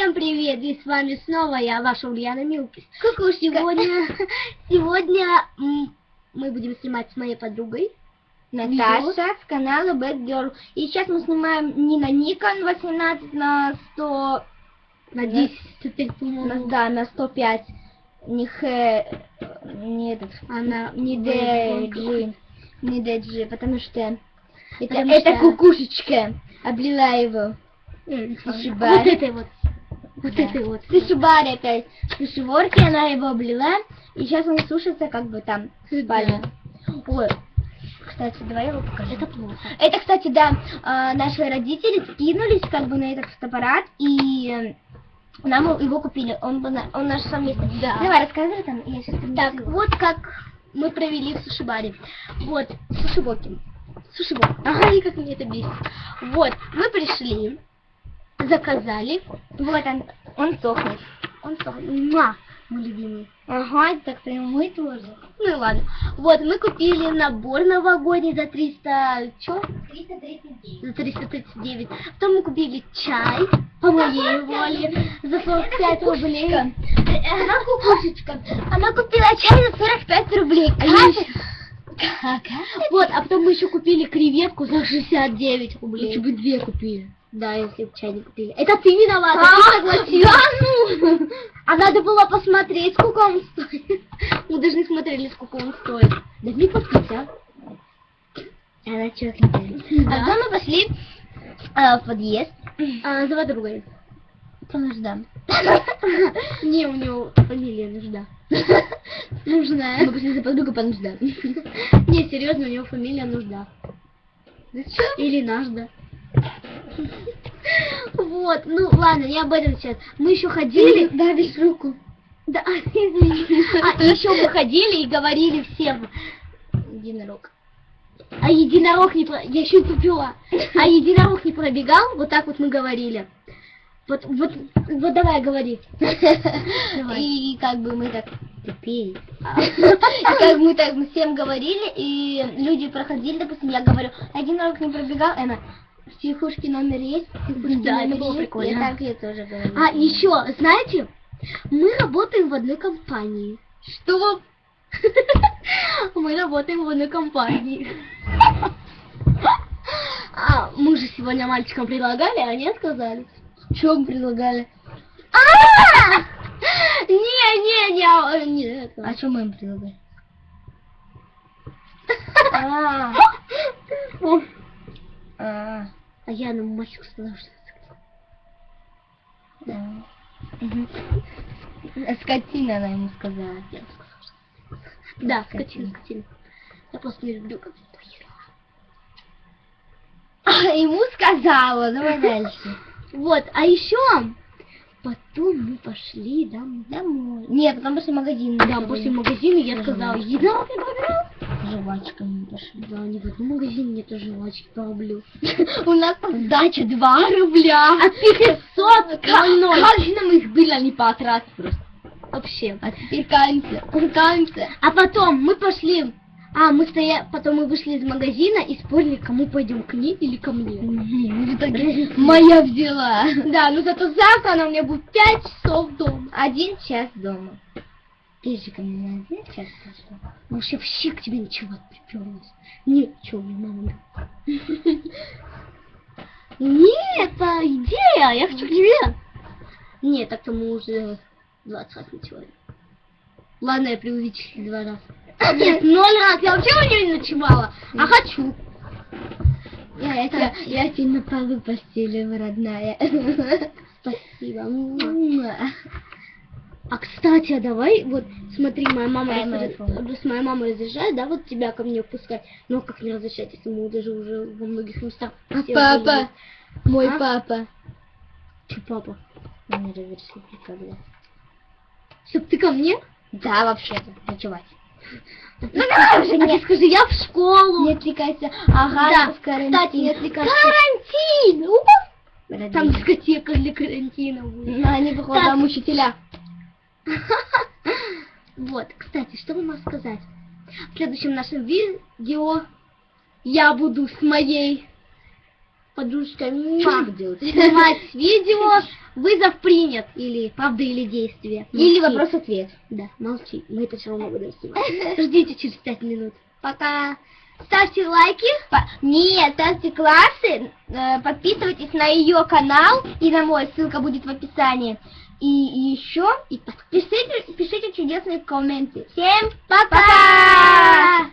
Всем привет! И с вами снова я, ваша Ульяна Милкис. Сегодня мы будем снимать с моей подругой Наташа с канала Bad Girl. И сейчас мы снимаем не на Nikon 18 на 100... На 10, по-моему. Да, на 105. Не этот, не DG. Не DG, потому что это кукушечка облила его. Вот этой вот. Вот этой вот. Сушибари опять. Сушиворки, она его облила. И сейчас он сушится как бы там в спальне. Ой. Кстати, давай я его покажу. Это плохо. Это, кстати, да, наши родители скинулись как бы на этот фотоаппарат, и нам его купили. Он наш совместный. Да. Давай, рассказывай там. Я сейчас Так, вот как мы провели в сушибаре. Вот, сушивоки. Ага, и как мне это бесит. Вот, мы пришли, заказали. Вот он сохнет. Он сохнет. Мой любимый. Ага, так прям мы тоже. Ну и ладно. Вот, мы купили набор новогодний за 300... Чё? 339. За 339. Потом мы купили чай, по моей воле, за 45 рублей. Она кукушечка. Она купила чай за 45 рублей. Вот, а потом мы еще купили креветку за 69 рублей. Лучше бы 2 купили. Да, если бы чай не купили. Это ты виновата, ты согласилась. А надо было посмотреть, сколько он стоит. Мы даже не смотрели, сколько он стоит. Да не попить, а? Она что-то не Да. А потом мы пошли в подъезд. Называй другой. По нуждам. Не, у него фамилия нужда. Нужная. Мы пошли за подругой по нуждам. Не, серьезно, у него фамилия нужда. Зачем? Или нажда. Вот, ну ладно, не об этом сейчас. Мы еще ходили. Давишь руку. Да, извини. А еще мы ходили и говорили всем. Единорог. А единорог не я еще тупила. А единорог не пробегал, вот так вот мы говорили. Вот давай говори. Давай. И как бы мы так тупее. И как мы так всем говорили, и люди проходили, допустим, я говорю, единорог не пробегал, она в психушке номер есть, Да, это было прикольно. И так я тоже говорю. А еще, знаете, мы работаем в одной компании. Что? Мы работаем в одной компании. Мы же сегодня мальчикам предлагали, а они отказались. Что мы предлагали? Не. А что мы им предлагали? А я на мальчику сказала, что скотина, она ему сказала. Да, скотина. Я просто не люблю, как Ему сказала, давай дальше. Вот, а еще потом мы пошли домой. Нет, потом после магазина. Да, после магазина я сказала, единорог не пробегал. Жвачками мы пошли. Да, ни в одном магазине нету жвачки по рублю. У нас сдача 2 рубля. А ты 500, Как же нам их было не потратить просто. Вообще. А теперь каемся. А потом мы пошли, потом мы вышли из магазина и спорили, кому пойдем, к ней или ко мне. В итоге моя взяла. Да, но зато завтра она у меня будет 5 часов дома. 1 час дома. Ты же ко мне на 1 час пошла. Может, я вообще к тебе ничего приперлась. Нет, что, мне мама. Нет, это идея, я хочу к тебе. Нет, так-то мы уже 20 раз ночевали. Ладно, я преувеличила 2 раза. Нет, 0 раз, я вообще у нее не ночевала, а хочу. Я тебе на полу постелила, родная. Спасибо. А кстати, а давай, вот смотри, моя мама с моей мамой разрешает, да, вот тебя ко мне пускать. Но как не разрешать, если мы даже уже во многих местах. Папа, мой папа. Че папа? Не разрешил никогда. Чтоб ты ко мне? Да, вообще-то, ночевать. Ну давай уже, не скажи, я в школу. Не отвлекайся. Ага, да, карантин. кстати, не отвлекайся. Карантин! Там дискотека для карантина будет. Они, походу, там учителя. Вот, кстати, что вам рассказать? В следующем нашем видео я буду с моей подружкой снимать видео Вызов принят. Или правда, или действие. Или Молчи. вопрос-ответ. Да, молчи. Мы это все равно будем снимать. Ждите через 5 минут. Пока. Ставьте лайки. Нет, ставьте классы, подписывайтесь на ее канал и на мой, ссылка будет в описании. И еще пишите чудесные комменты. Всем пока!